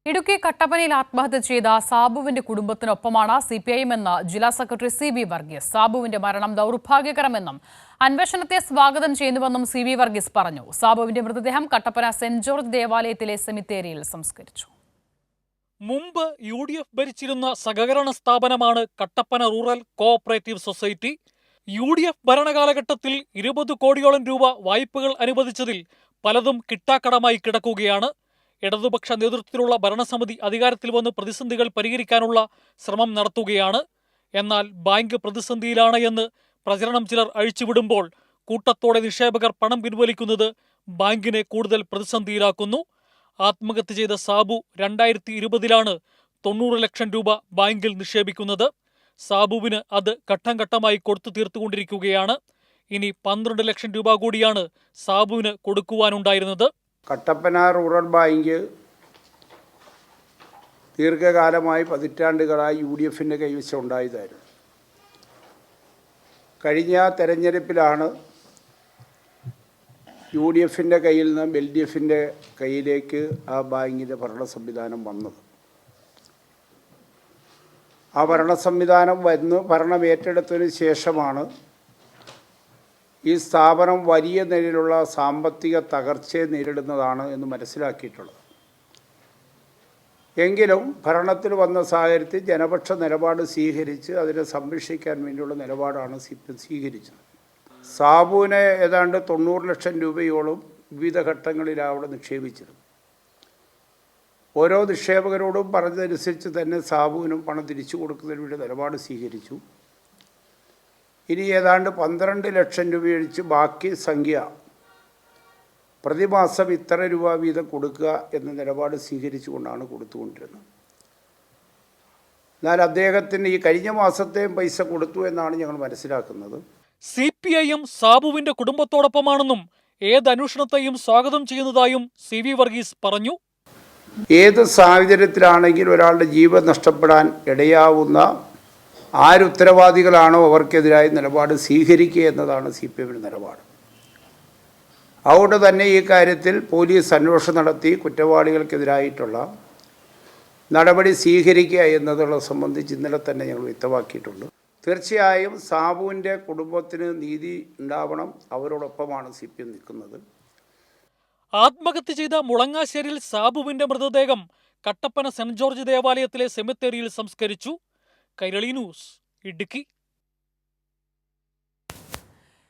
ഇടുക്കി കട്ടപ്പനയിൽ ആത്മഹത്യ ചെയ്ത സാബുവിന്റെ കുടുംബത്തിനൊപ്പമാണ് സിപിഐഎം എന്ന് ജില്ലാ സെക്രട്ടറി സി.വി. വർഗീസ്. സാബുവിന്റെ മരണം ദൗർഭാഗ്യകരമെന്നും അന്വേഷണത്തെ സ്വാഗതം ചെയ്യുന്നുവെന്നും സി.വി. വർഗീസ് പറഞ്ഞു. സാബുവിന്റെ മൃതദേഹം കട്ടപ്പന സെന്റ് ജോർജ് ദേവാലയത്തിലെ സെമിത്തേരിയിൽ സംസ്കരിച്ചു. മുമ്പ് UDF ഭരിച്ചിരുന്ന സഹകരണ സ്ഥാപനമാണ് Kattappana rural cooperative society. UDF ഭരണകാലഘട്ടത്തിൽ 20 കോടിയോളം രൂപ വായ്പകൾ അനുവദിച്ചതിൽ പലതും കിട്ടാക്കടമായി കിടക്കുകയാണ്. ഇടതുപക്ഷ നേതൃത്വത്തിലുള്ള ഭരണസമിതി അധികാരത്തിൽ വന്ന് പ്രതിസന്ധികൾ പരിഹരിക്കാനുള്ള ശ്രമം നടത്തുകയാണ്. എന്നാൽ ബാങ്ക് പ്രതിസന്ധിയിലാണ് എന്ന് പ്രചരണം ചിലർ അഴിച്ചുവിടുമ്പോൾ കൂട്ടത്തോടെ നിക്ഷേപകർ പണം പിൻവലിക്കുന്നത് ബാങ്കിനെ കൂടുതൽ പ്രതിസന്ധിയിലാക്കുന്നു. ആത്മഹത്യ ചെയ്ത സാബു 2020-ലാണ് 90 ലക്ഷം രൂപ ബാങ്കിൽ നിക്ഷേപിക്കുന്നത്. സാബുവിന് അത് ഘട്ടം ഘട്ടമായി കൊടുത്തു തീർത്തുകൊണ്ടിരിക്കുകയാണ്. ഇനി 12 ലക്ഷം രൂപ കൂടിയാണ് സാബുവിന് കൊടുക്കുവാനുണ്ടായിരുന്നത്. കട്ടപ്പന റൂറൽ ബാങ്ക് ദീർഘകാലമായി പതിറ്റാണ്ടുകളായി UDFിൻ്റെ കൈവശം ഉണ്ടായതായിരുന്നു. കഴിഞ്ഞ തെരഞ്ഞെടുപ്പിലാണ് UDFിൻ്റെ കയ്യിൽ നിന്ന് LDFിൻ്റെ കയ്യിലേക്ക് ആ ബാങ്കിൻ്റെ ഭരണ സംവിധാനം വന്നത്. ആ ഭരണ സംവിധാനം ഭരണം ഏറ്റെടുത്തതിന് ശേഷമാണ് ഈ സ്ഥാപനം വലിയ നിലയിലുള്ള സാമ്പത്തിക തകർച്ചയെ നേരിടുന്നതാണ് എന്ന് മനസ്സിലാക്കിയിട്ടുള്ളത്. എങ്കിലും ഭരണത്തിൽ വന്ന സാഹചര്യത്തിൽ ജനപക്ഷ നിലപാട് സ്വീകരിച്ച് അതിനെ സംരക്ഷിക്കാൻ വേണ്ടിയുള്ള നിലപാടാണ് CPM സ്വീകരിച്ചത്. സാബുവിനെ ഏതാണ്ട് 90 ലക്ഷം രൂപയോളം വിവിധ ഘട്ടങ്ങളിലാണ് അവിടെ നിക്ഷേപിച്ചത്. ഓരോ നിക്ഷേപകരോടും പറഞ്ഞതനുസരിച്ച് തന്നെ സാബുവിനും പണം തിരിച്ചു കൊടുക്കുന്നതിന് വേണ്ടി നിലപാട് സ്വീകരിച്ചു. ഇനി ഏതാണ്ട് 12 ലക്ഷം രൂപ ഒഴിച്ച് ബാക്കി സംഖ്യ പ്രതിമാസം ഇത്ര രൂപ വീതം കൊടുക്കുക എന്ന നിലപാട് സ്വീകരിച്ചുകൊണ്ടാണ് കൊടുത്തുകൊണ്ടിരുന്നത്. എന്നാൽ അദ്ദേഹത്തിന് ഈ കഴിഞ്ഞ മാസത്തെയും പൈസ കൊടുത്തു എന്നാണ് ഞങ്ങൾ മനസ്സിലാക്കുന്നത്. CPIM സാബുവിന്റെ കുടുംബത്തോടൊപ്പമാണെന്നും ഏത് അന്വേഷണത്തെയും സ്വാഗതം ചെയ്യുന്നതായും C.V. വർഗീസ് പറഞ്ഞു. ഏത് സാഹചര്യത്തിലാണെങ്കിലും ഒരാളുടെ ജീവൻ നഷ്ടപ്പെടാൻ ഇടയാവുന്ന ആരുത്തരവാദികളാണോ അവർക്കെതിരായി നിലപാട് സ്വീകരിക്കുക എന്നതാണ് CPMൻ്റെ നിലപാട്. അതുകൊണ്ട് തന്നെ ഈ കാര്യത്തിൽ പോലീസ് അന്വേഷണം നടത്തി കുറ്റവാളികൾക്കെതിരായിട്ടുള്ള നടപടി സ്വീകരിക്കുക എന്നതുള്ളത് സംബന്ധിച്ച് ഇന്നലെ തന്നെ ഞങ്ങൾ വ്യക്തമാക്കിയിട്ടുണ്ട്. തീർച്ചയായും സാബുവിൻ്റെ കുടുംബത്തിന് നീതി ഉണ്ടാവണം. അവരോടൊപ്പമാണ് CPM നിൽക്കുന്നത്. ആത്മഹത്യ ചെയ്ത മുളങ്ങാശ്ശേരിയിൽ സാബുവിന്റെ മൃതദേഹം കട്ടപ്പന സെന്റ് ജോർജ് ദേവാലയത്തിലെ സെമിത്തേരിയിൽ സംസ്കരിച്ചു. കൈരളി ന്യൂസ്, ഇടുക്കി.